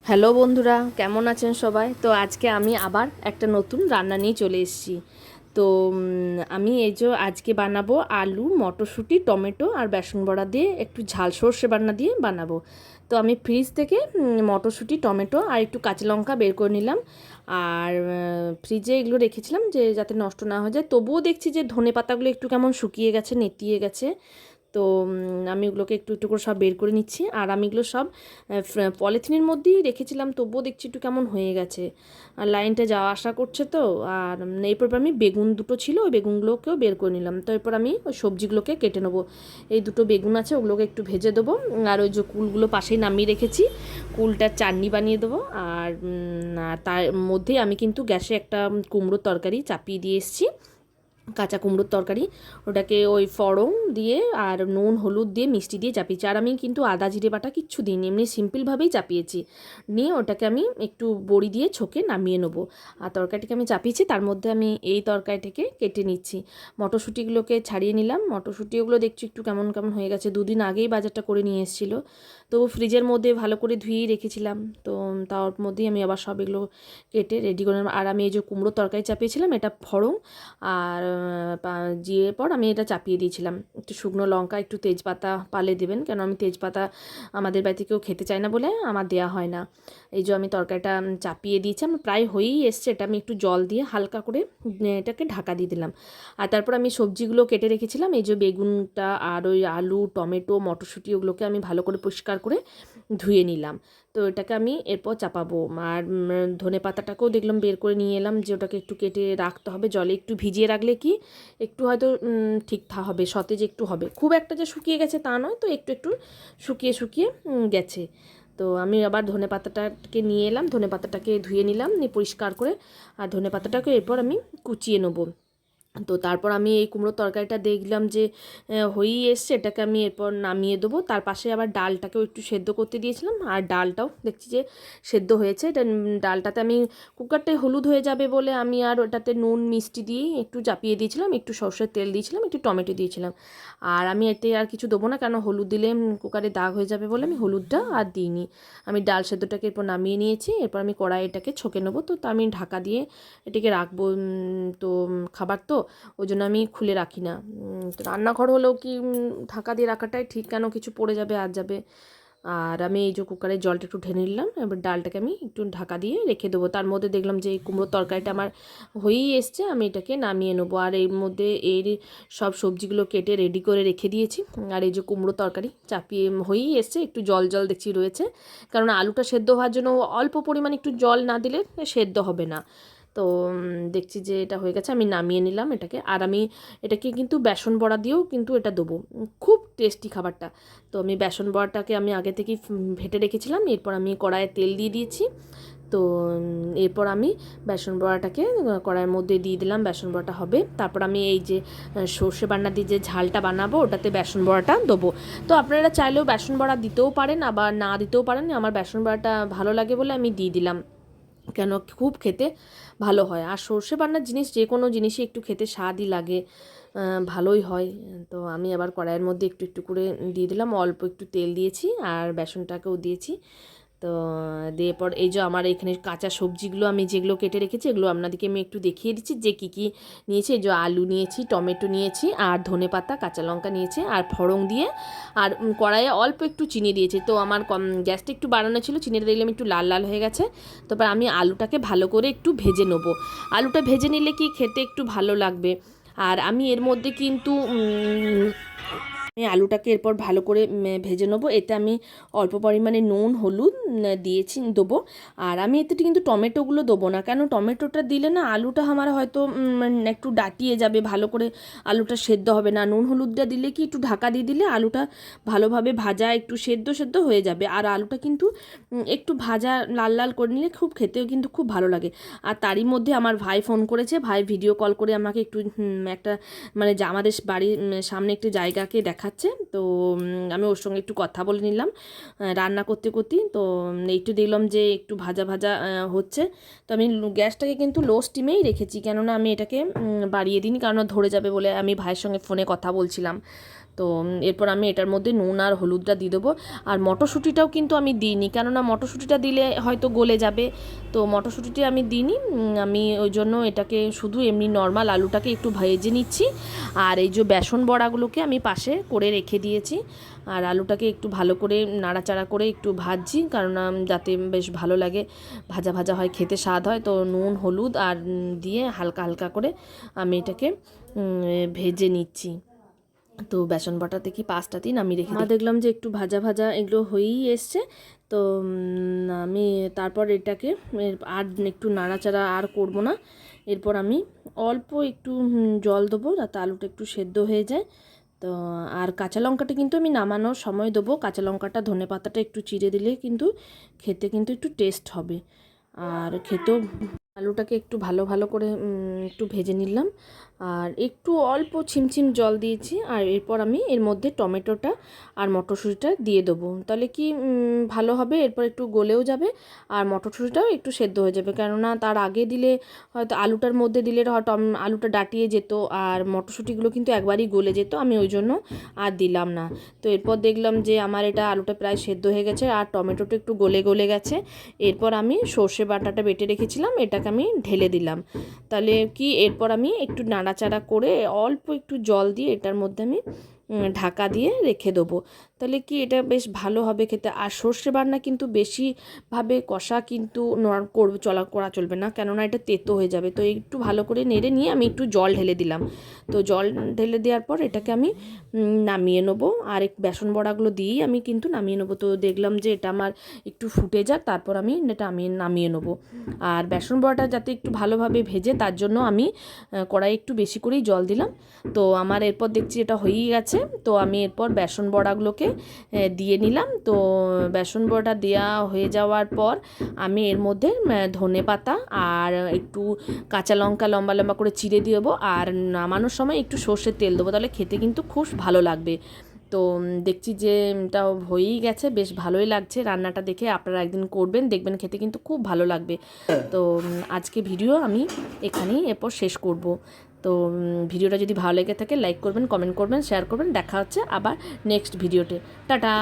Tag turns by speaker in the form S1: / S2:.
S1: Hello বন্ধুরা, কেমন আছেন সবাই? তো আজকে আমি আবার একটা নতুন রান্না নিয়ে চলে এসেছি। তো আমি এই যে আজকে বানাবো আলু, মটরশুঁটি, টমেটো আর বেসন বড়া দিয়ে একটু ঝাল সর্ষে বান্না দিয়ে বানাবো। তো আমি ফ্রিজ থেকে মটরশুঁটি, টমেটো আর একটু কাঁচা লঙ্কা বের করে নিলাম। আর ফ্রিজে এগুলো রেখেছিলাম যে যাতে নষ্ট না হয়ে যায়। তবুও দেখছি যে ধনে পাতাগুলো একটু কেমন শুকিয়ে গেছে, নেতিয়ে গেছে। তো আমি ওগুলোকে একটু একটু করে সব বের করে নিচ্ছি। আর আমি এগুলো সব পলিথিনের মধ্যেই রেখেছিলাম, তবুও দেখছি একটু কেমন হয়ে গেছে। আর লাইনটা যাওয়া আসা করছে তো। আর এরপর আমি বেগুন দুটো ছিল, ওই বেগুনগুলোকেও বের করে নিলাম। তো এরপর আমি ওই সবজিগুলোকে কেটে নেবো। এই দুটো বেগুন আছে, ওগুলোকে একটু ভেজে দেবো। আর ওই যে কুলগুলো পাশেই নামিয়ে রেখেছি, কুলটার চাটনি বানিয়ে দেবো। আর তার মধ্যেই আমি কিন্তু গ্যাসে একটা কুমড়োর তরকারি চাপিয়ে দিয়ে এসেছি, কাঁচা কুমড়োর তরকারি। ওটাকে ওই ফড়ং দিয়ে আর নুন হলুদ দিয়ে মিষ্টি দিয়ে চাপিয়েছি। আর আমি কিন্তু আদা জিরে বাটা কিচ্ছু দিইনি, এমনি সিম্পলভাবেই চাপিয়েছি। নিয়ে ওটাকে আমি একটু বড়ি দিয়ে ছোকে নামিয়ে নেবো। আর তরকারিটাকে আমি চাপিয়েছি, তার মধ্যে আমি এই তরকারিটাকে কেটে নিচ্ছি। মটরশুঁটিগুলোকে ছাড়িয়ে নিলাম। মটরশুঁটি ওগুলো দেখছি একটু কেমন কেমন হয়ে গেছে, দুদিন আগেই বাজারটা করে নিয়ে এসেছিলো। তো ফ্রিজের মধ্যে ভালো করে ধুয়েই রেখেছিলাম। তো তার মধ্যেই আমি আবার সব এগুলো কেটে রেডি করে। আর আমি এই যে কুমড়ো তরকারি চাপিয়েছিলাম, এটা ফড়ং আর জিরে পর আমি এটা চাপিয়ে দিয়েছিলাম। একটু শুকনো লঙ্কা, একটু তেজপাতা পালে দেবেন, কেন আমি তেজপাতা আমাদের বাড়িতে কেউ খেতে চায় না বলে আমার দেওয়া হয় না। এই যে আমি তরকারিটা চাপিয়ে দিয়েছি, আমার প্রায় হয়েই এসছে। এটা আমি একটু জল দিয়ে হালকা করে এটাকে ঢাকা দিয়ে দিলাম। আর তারপর আমি সবজিগুলো কেটে রেখেছিলাম, এই যে বেগুনটা আর ওই আলু, টমেটো, মটরশুঁটি, ওগুলোকে আমি ভালো করে পরিষ্কার করে ধুয়ে নিলাম। তো এটাকে আমি এরপর চাপাবো। আর ধনে পাতাটাকেও দেখলাম বের করে নিয়ে এলাম, যে ওটাকে একটু কেটে রাখতে হবে, জলে একটু ভিজিয়ে রাখলে কি একটু হয়তো ঠিক হবে, সতেজ একটু হবে। খুব একটা যে শুকিয়ে গেছে তা নয়, তো একটু একটু শুকিয়ে শুকিয়ে গেছে। তো আমি আবার ধনে পাতাটাকে নিয়ে এলাম, ধনে পাতাটাকে ধুয়ে নিলাম, নিয়ে পরিষ্কার করে। আর ধনে পাতাটাকে এরপর আমি কুচিয়ে নেবো। তো তারপর আমি এই কুমড়োর তরকারিটা দেখলাম যে হয়েই এসছে, এটাকে আমি এরপর নামিয়ে দেবো। তার পাশে আবার ডালটাকেও একটু সেদ্ধ করতে দিয়েছিলাম, আর ডালটাও দেখছি যে সেদ্ধ হয়েছে। এটা ডালটাতে আমি কুকারটায় হলুদ হয়ে যাবে বলে আমি আর ওটাতে নুন মিষ্টি দিয়েই একটু চাপিয়ে দিয়েছিলাম, একটু সর্ষের তেল দিয়েছিলাম, একটু টমেটো দিয়েছিলাম। আর আমি এতে আর কিছু দেবো না, কেন হলুদ দিলে কুকারে দাগ হয়ে যাবে বলে আমি হলুদটা আর দিইনি। আমি ডাল সেদ্ধটাকে এরপর নামিয়ে নিয়েছি। এরপর আমি কড়াইটাকে ছকে নেবো। তো আমি ঢাকা দিয়ে এটাকে রাখবো। তো খাবার তো ওই জন্য আমি খুলে রাখি না। তো রান্নাঘর হলেও কি ঢাকা দিয়ে রাখাটাই ঠিক, কেন কিছু পড়ে যাবে আর যাবে। আর আমি এই যে কুকারের জলটা একটু ঢেলে নিলাম, এবার ডালটাকে আমি একটু ঢাকা দিয়ে রেখে দেবো। তার মধ্যে দেখলাম যে এই কুমড়োর তরকারিটা আমার হয়েই এসছে, আমি এটাকে নামিয়ে নেবো। আর এর মধ্যে এর সব সবজিগুলো কেটে রেডি করে রেখে দিয়েছি। আর এই যে কুমড়ো তরকারি চাপিয়ে হয়েই এসছে, একটু জল জল দেখছি রয়েছে, কারণ আলুটা সেদ্ধ হওয়ার জন্য অল্প পরিমাণে একটু জল না দিলে সেদ্ধ হবে না। তো দেখছি যে এটা হয়ে গেছে, আমি নামিয়ে নিলাম এটাকে। আর আমি এটাকে কিন্তু বেসন বড়া দিয়েও কিন্তু এটা দেবো, খুব টেস্টি খাবারটা। তো আমি বেসন বড়াটাকে আমি আগে থেকেই ভেটে রেখেছিলাম। এরপর আমি কড়াইয়ে তেল দিয়ে দিয়েছি। তো এরপর আমি বেসন বড়াটাকে কড়াইয়ের মধ্যে দিয়ে দিলাম, বেসন বড়াটা হবে। তারপর আমি এই যে সর্ষে বান্না দিয়ে যে ঝালটা বানাবো, ওটাতে বেসন বড়াটা দেবো। তো আপনারা চাইলেও বেসন বড়া দিতেও পারেন, আবার না দিতেও পারেন। আমার বেসন বড়াটা ভালো লাগে বলে আমি দিয়ে দিলাম, কেন খুব খেতে ভালো হয়। আর সর্ষে বান্নার জিনিস যে কোনো জিনিসই একটু খেতে স্বাদই লাগে, ভালোই হয়। তো আমি আবার কড়াইয়ের মধ্যে একটু একটু করে দিয়ে দিলাম, অল্প একটু তেল দিয়েছি আর বেসনটাকেও দিয়েছি। তো দিয়ে পর এই যে আমার এখানে কাঁচা সবজিগুলো আমি যেগুলো কেটে রেখেছি, এগুলো আপনাদেরকে আমি একটু দেখিয়ে দিচ্ছি যে কী কী নিয়েছি। এই যে আলু নিয়েছি, টমেটো নিয়েছি, আর ধনেপাতা, কাঁচা লঙ্কা নিয়েছি, আর ফড়ং দিয়ে। আর কড়াইয়ে অল্প একটু চিনি দিয়েছি। তো আমার গ্যাসটা একটু বাড়ানো ছিল, চিনিটা দিলাম, একটু লাল লাল হয়ে গেছে। তারপর আমি আলুটাকে ভালো করে একটু ভেজে নেবো। আলুটা ভেজে নিলে কি খেতে একটু ভালো লাগবে। আর আমি এর মধ্যে কিন্তু আমি আলুটাকে এরপর ভালো করে ভেজে নেবো। এতে আমি অল্প পরিমাণে নুন হলুদ দিয়েছি, দেবো। আর আমি এতে কিন্তু টমেটোগুলো দেবো না, কেন টমেটোটা দিলে না আলুটা আমার হয়তো একটু ডাটিয়ে যাবে, ভালো করে আলুটা সেদ্ধ হবে না। নুন হলুদটা দিলে কি একটু ঢাকা দিয়ে দিলে আলুটা ভালোভাবে ভাজা, একটু সেদ্ধ সেদ্ধ হয়ে যাবে। আর আলুটা কিন্তু একটু ভাজা লাল লাল করে নিলে খুব খেতেও কিন্তু খুব ভালো লাগে। আর তারই মধ্যে আমার ভাই ফোন করেছে, ভাই ভিডিও কল করে আমাকে একটু একটা মানে যে আমাদের বাড়ির সামনে একটি জায়গাকে দেখাচ্ছে। তো আমি ওর সঙ্গে একটু কথা বলে নিলাম রান্না করতে করতেই। তো একটু দেখলাম যে একটু ভাজা ভাজা হচ্ছে। তো আমি গ্যাসটাকে কিন্তু লো স্টিমেই রেখেছি, কেননা আমি এটাকে বাড়িয়ে দিইনি, কারণ ধরে যাবে বলে আমি ভাইয়ের সঙ্গে ফোনে কথা বলছিলাম। তো এরপর আমি এটার মধ্যে নুন আর হলুদটা দিয়ে দেবো। আর মটরশুঁটিটাও কিন্তু আমি দিইনি, কেননা মটরশুঁটিটা দিলে হয়তো গলে যাবে, তো মটরশুঁটিটি আমি দিইনি। আমি ওই জন্য এটাকে শুধু এমনি নর্মাল আলুটাকে একটু ভেজে নিচ্ছি। আর এই যে বেসন বড়াগুলোকে আমি পাশে করে রেখে দিয়েছি। আর আলুটাকে একটু ভালো করে নাড়াচাড়া করে একটু ভাজছি, কারণ যাতে বেশ ভালো লাগে, ভাজা ভাজা হয়, খেতে স্বাদ হয়। তো নুন হলুদ আর দিয়ে হালকা হালকা করে আমি এটাকে ভেজে নিচ্ছি। তো বেসন বটাতে কি 5টা দিন আমি রেখে দেখলাম যে একটু ভাজা ভাজা এগুলো হয়েই এসছে। তো আমি তারপর এটাকে আর একটু নাড়াচাড়া আর করব না। এরপর আমি অল্প একটু জল দেবো যাতে আলুটা একটু সেদ্ধ হয়ে যায়। তো আর কাঁচা লঙ্কাটা কিন্তু আমি নামানোর সময় দেবো। কাঁচা লঙ্কাটা ধনে পাতাটা একটু চিড়ে দিলে কিন্তু খেতে কিন্তু একটু টেস্ট হবে, আর খেতেও। আলুটাকে একটু ভালো ভালো করে একটু ভেজে নিলাম, আর একটু অল্প ছিমছিম জল দিয়েছি। আর এরপর আমি এর মধ্যে টমেটোটা আর মটরশুঁটিটা দিয়ে দেবো, তাহলে কি ভালো হবে, এরপর একটু গলেও যাবে আর মটরশুঁটিটাও একটু সেদ্ধ হয়ে যাবে। কেননা তার আগে দিলে হয়তো আলুটার মধ্যে দিলে হয়তো আলুটা ডাটিয়ে যেত আর মটরশুঁটিগুলো কিন্তু একবারই গলে যেত, আমি ওই জন্য আর দিলাম না। তো এরপর দেখলাম যে আমার এটা আলুটা প্রায় সেদ্ধ হয়ে গেছে আর টমেটোটা একটু গলে গলে গেছে। এরপর আমি সর্ষে বাটাটা বেটে রেখেছিলাম, এটাকে আমি ঢেলে দিলাম। তাহলে কি এরপর আমি একটু নাড়াচাড়া করে অল্প একটু জল দিয়ে এটার মধ্যে আমি ঢাকা দিয়ে রেখে দেবো। তাহলে কি এটা বেশ ভালো হবে খেতে। আর সর্ষে বাটনা কিন্তু বেশিভাবে কষা কিন্তু করা চলবে না, কেননা এটা তেতো হয়ে যাবে। তো একটু ভালো করে নেড়ে নিয়ে আমি একটু জল ঢেলে দিলাম। তো জল ঢেলে দেওয়ার পর এটাকে আমি নামিয়ে নেবো, আর বেসন বড়াগুলো দিয়েই আমি কিন্তু নামিয়ে নেবো। তো দেখলাম যে এটা আমার একটু ফুটে যাক, তারপর আমি এটা নামিয়ে নেবো। আর বেসন বড়াটা যাতে একটু ভালোভাবে ভেজে, তার জন্য আমি কড়াই একটু বেশি করেই জল দিলাম। তো আমার এরপর দেখছি এটা হয়েই গেছে। তো আমি এরপর বেসন বড়াগুলোকে দিয়ে নিলাম। তো বেসন বড়াটা দেওয়া হয়ে যাওয়ার পর আমি এর মধ্যে ধনে পাতা আর একটু কাঁচা লঙ্কা লম্বা লম্বা করে চিড়ে দিয়ে দেবো, আর নামানোর সময় একটু সর্ষের তেল দেবো, তাহলে খেতে কিন্তু খুব ভালো লাগবে। তো দেখছি যে এটা হয়েই গেছে, বেশ ভালোই লাগছে রান্নাটা দেখে। আপনারা একদিন করবেন, দেখবেন খেতে কিন্তু খুব ভালো লাগবে। তো আজকে ভিডিও আমি এখানেই এরপর শেষ করব। তো ভিডিওটা যদি ভালো লেগে থাকে লাইক করবেন, কমেন্ট করবেন, শেয়ার করবেন। দেখা হচ্ছে আবার নেক্সট ভিডিওতে। টাটা।